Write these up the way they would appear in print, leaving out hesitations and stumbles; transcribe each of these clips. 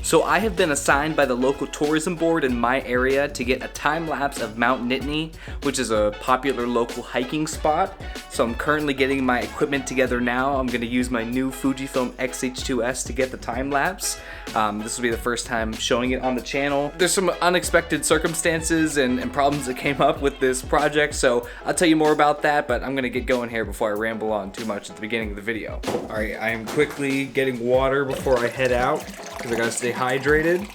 So I have been assigned by the local tourism board in my area to get a time lapse of Mount Nittany, which is a popular local hiking spot. So I'm currently getting my equipment together now. I'm gonna use my new Fujifilm XH2S to get the time lapse. This will be the first time showing it on the channel. There's some unexpected circumstances and problems that came up with this project, so I'll tell you more about that, but I'm gonna get going here before I ramble on too much at the beginning of the video. All right, I am quickly getting water before I head out, because I gotta stay hydrated,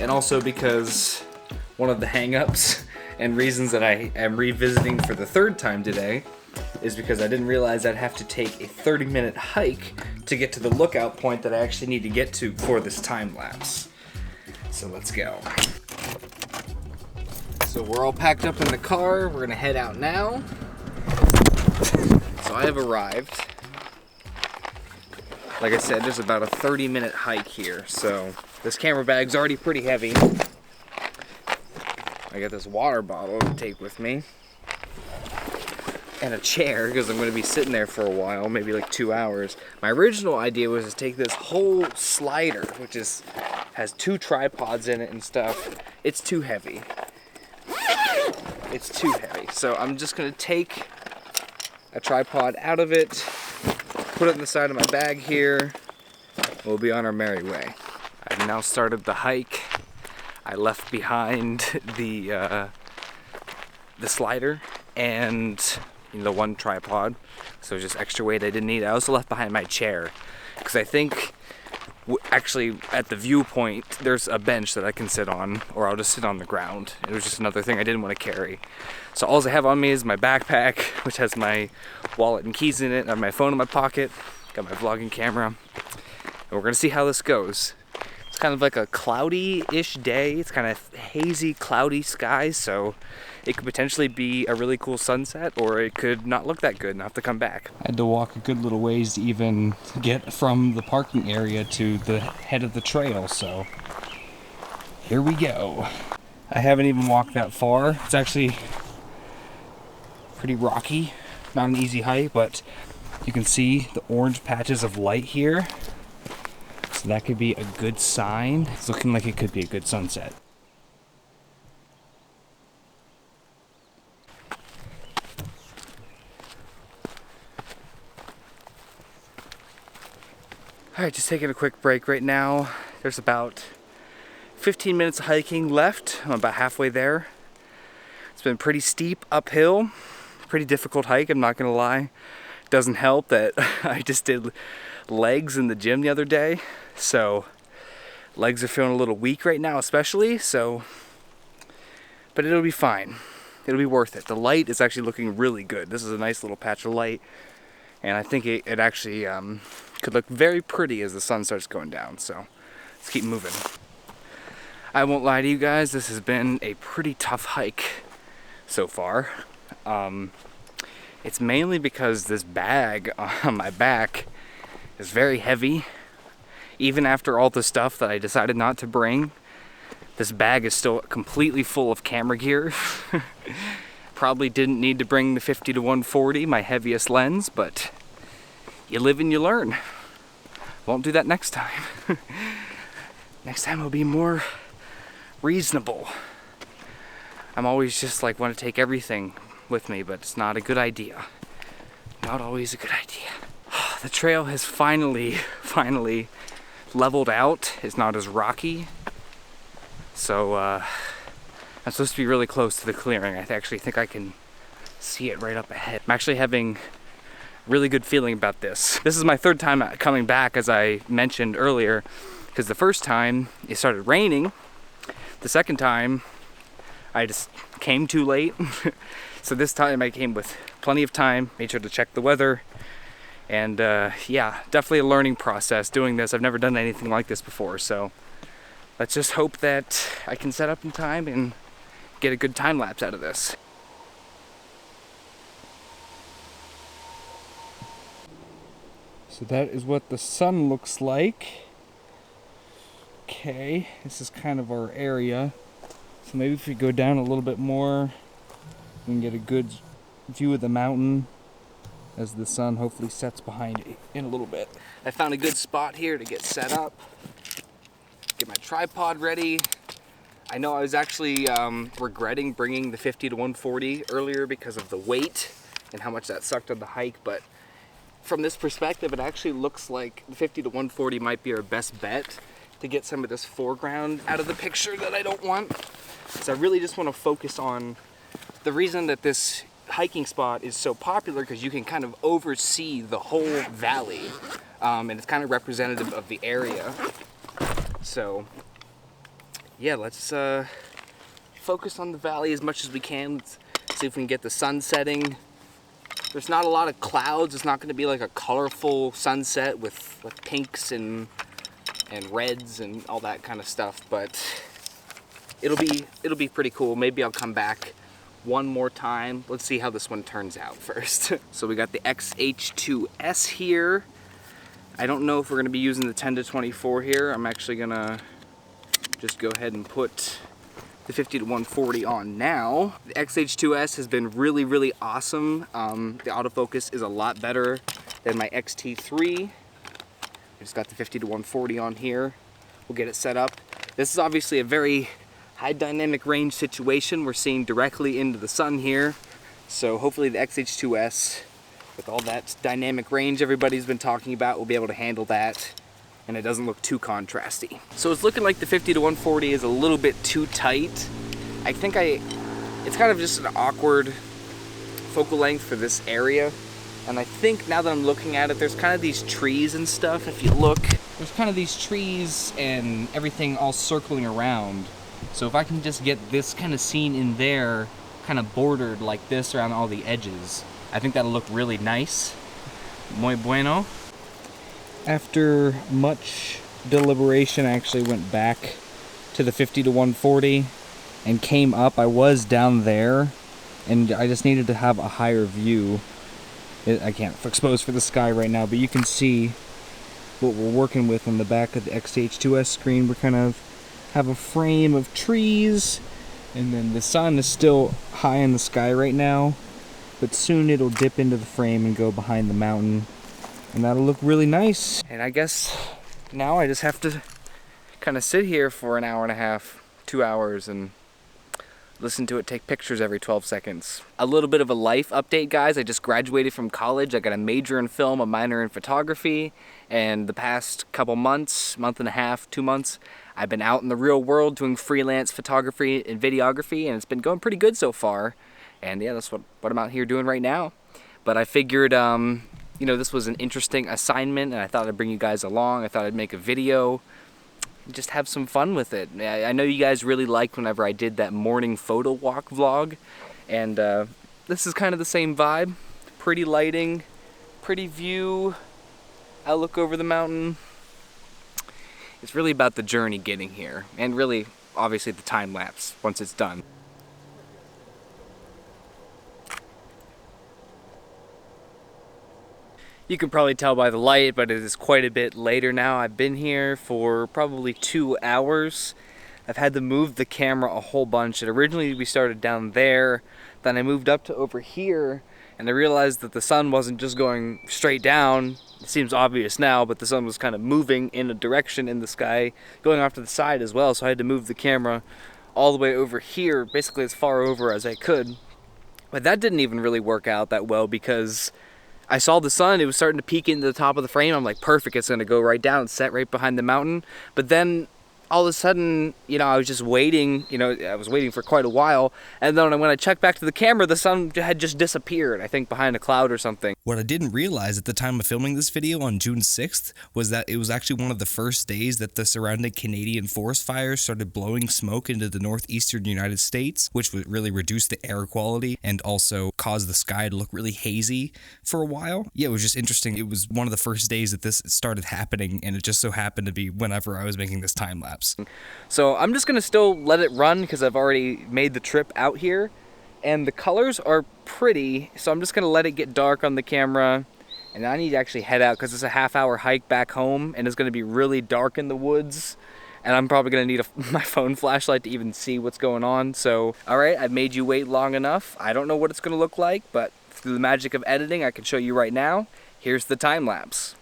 and also because one of the hang-ups and reasons that I am revisiting for the third time today is because I didn't realize I'd have to take a 30-minute hike to get to the lookout point that I actually need to get to for this time lapse. So let's go. So we're all packed up in the car. We're gonna head out now. So I have arrived. Like I said, there's about a 30-minute hike here, so this camera bag's already pretty heavy. I got this water bottle to take with me, and a chair, because I'm going to be sitting there for a while, maybe like 2 hours. My original idea was to take this whole slider, which has 2 tripods in it and stuff. It's too heavy. It's too heavy. So I'm just going to take a tripod out of it, put it in the side of my bag here. We'll be on our merry way. I've now started the hike. I left behind the slider and the one tripod, so just extra weight I didn't need. I also left behind my chair because I think actually at the viewpoint there's a bench that I can sit on, or I'll just sit on the ground. It was just another thing I didn't want to carry. So all I have on me is my backpack, which has my wallet and keys in it. I have my phone in my pocket, got my vlogging camera, and we're gonna see how this goes. It's kind of like a cloudy-ish day. It's kind of hazy, cloudy skies, so it could potentially be a really cool sunset, or it could not look that good and have to come back. I had to walk a good little ways to even get from the parking area to the head of the trail, so here we go. I haven't even walked that far. It's actually pretty rocky, not an easy hike, but you can see the orange patches of light here. So that could be a good sign. It's looking like it could be a good sunset. Alright, just taking a quick break right now. There's about 15 minutes of hiking left. I'm about halfway there. It's been pretty steep uphill. Pretty difficult hike, I'm not gonna lie. It doesn't help that I just did legs in the gym the other day, so legs are feeling a little weak right now especially, so but it'll be fine. It'll be worth it. The light is actually looking really good. This is a nice little patch of light, and I think it actually could look very pretty as the sun starts going down, so let's keep moving. I won't lie to you guys, this has been a pretty tough hike so far. It's mainly because this bag on my back is very heavy. Even after all the stuff that I decided not to bring, this bag is still completely full of camera gear. Probably didn't need to bring the 50-140, my heaviest lens, but you live and you learn. Won't do that next time. Next time it'll be more reasonable. I'm always just like want to take everything with me, but it's not a good idea. Not always a good idea. The trail has finally leveled out. It's not as rocky. So I'm supposed to be really close to the clearing. I actually think I can see it right up ahead. I'm actually having a really good feeling about this. This is my third time coming back, as I mentioned earlier, because the first time it started raining. The second time I just came too late. So this time I came with plenty of time, made sure to check the weather, and yeah, definitely a learning process doing this. I've never done anything like this before, so let's just hope that I can set up in time and get a good time lapse out of this. So that is what the sun looks like. Okay, this is kind of our area. So maybe if we go down a little bit more, we can get a good view of the mountain as the sun hopefully sets behind it in a little bit. I found a good spot here to get set up. Get Get my tripod ready. I know I was actually regretting bringing the 50 to 140 earlier because of the weight and how much that sucked on the hike, but from this perspective, it actually looks like the 50 to 140 might be our best bet to get some of this foreground out of the picture that I don't want. So I really just want to focus on the reason that this hiking spot is so popular, because you can kind of oversee the whole valley, and it's kind of representative of the area. So yeah, let's focus on the valley as much as we can. Let's see if we can get the sun setting. There's not a lot of clouds. It's not going to be like a colorful sunset with pinks and reds and all that kind of stuff, but it'll be pretty cool. Maybe I'll come back one more time. Let's see how this one turns out first. So we got the XH2S here. I don't know if we're going to be using the 10 to 24 here. I'm actually going to just go ahead and put the 50 to 140 on now. The XH2S has been really, really awesome. The autofocus is a lot better than my XT3. I just got the 50 to 140 on here. We'll get it set up. This is obviously a very high dynamic range situation. We're seeing directly into the sun here. So hopefully the XH2S, with all that dynamic range everybody's been talking about, will be able to handle that, and it doesn't look too contrasty. So it's looking like the 50 to 140 is a little bit too tight. I think it's kind of just an awkward focal length for this area. And I think now that I'm looking at it, there's kind of these trees and stuff. If you look, there's kind of these trees and everything all circling around. So if I can just get this kind of scene in there, kind of bordered like this around all the edges, I think that'll look really nice. Muy bueno. After much deliberation, I actually went back to the 50 to 140 and came up. I was down there, and I just needed to have a higher view. I can't expose for the sky right now, but you can see what we're working with on the back of the XH2S screen. We kind of have a frame of trees, and then the sun is still high in the sky right now, but soon it'll dip into the frame and go behind the mountain, and that'll look really nice. And I guess now I just have to kind of sit here for an hour and a half, 2 hours, and listen to it take pictures every 12 seconds. A little bit of a life update, guys. I just graduated from college. I got a major in film, a minor in photography, and the past couple months, month and a half, 2 months, I've been out in the real world doing freelance photography and videography, and it's been going pretty good so far. And yeah, that's what I'm out here doing right now. But I figured, you know, this was an interesting assignment, and I thought I'd bring you guys along. I thought I'd make a video, just have some fun with it. I know you guys really liked whenever I did that morning photo walk vlog, and this is kind of the same vibe. Pretty lighting, pretty view, outlook over the mountain. It's really about the journey getting here, and really, obviously, the time lapse once it's done. You can probably tell by the light, but it is quite a bit later now. I've been here for probably 2 hours. I've had to move the camera a whole bunch. And originally we started down there, then I moved up to over here, and I realized that the sun wasn't just going straight down. It seems obvious now, but the sun was kind of moving in a direction in the sky, going off to the side as well, so I had to move the camera all the way over here, basically as far over as I could. But that didn't even really work out that well, because I saw the sun, it was starting to peek into the top of the frame. I'm like, perfect, it's gonna go right down and set right behind the mountain. But then all of a sudden, you know, I was just waiting, you know, I was waiting for quite a while, and then when I checked back to the camera, the sun had just disappeared, I think behind a cloud or something. What I didn't realize at the time of filming this video on June 6th was that it was actually one of the first days that the surrounding Canadian forest fires started blowing smoke into the northeastern United States, which would really reduce the air quality and also cause the sky to look really hazy for a while. Yeah, it was just interesting. It was one of the first days that this started happening, and it just so happened to be whenever I was making this time lapse. So I'm just gonna still let it run because I've already made the trip out here, and the colors are pretty, so I'm just gonna let it get dark on the camera, and I need to actually head out because it's a half-hour hike back home, and it's gonna be really dark in the woods, and I'm probably gonna need my phone flashlight to even see what's going on. So all right, I've made you wait long enough. I don't know what it's gonna look like, but through the magic of editing, I can show you right now. Here's the time lapse.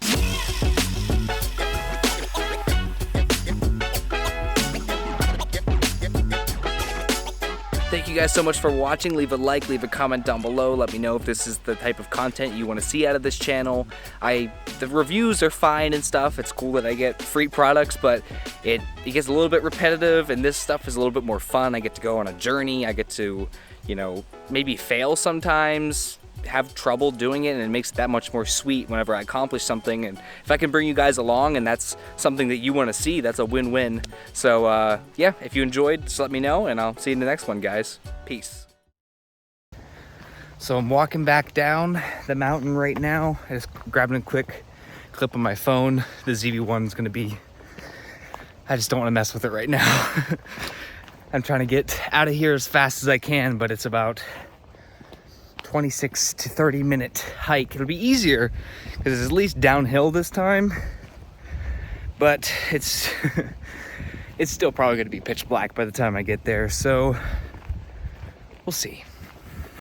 Thank you guys so much for watching. Leave a like, leave a comment down below. Let me know if this is the type of content you want to see out of this channel. The reviews are fine and stuff. It's cool that I get free products, but it gets a little bit repetitive, and this stuff is a little bit more fun. I get to go on a journey. I get to, you know, maybe fail sometimes, have trouble doing it, and it makes it that much more sweet whenever I accomplish something. And if I can bring you guys along and that's something that you want to see, that's a win-win. So yeah, if you enjoyed, just let me know, and I'll see you in the next one, guys. Peace. So I'm walking back down the mountain right now. I just grabbing a quick clip of my phone. The ZV-1's gonna be, I just don't want to mess with it right now. I'm trying to get out of here as fast as I can, but it's about 26 to 30 minute hike. It'll be easier because it's at least downhill this time, but it's it's still probably going to be pitch black by the time I get there, so we'll see.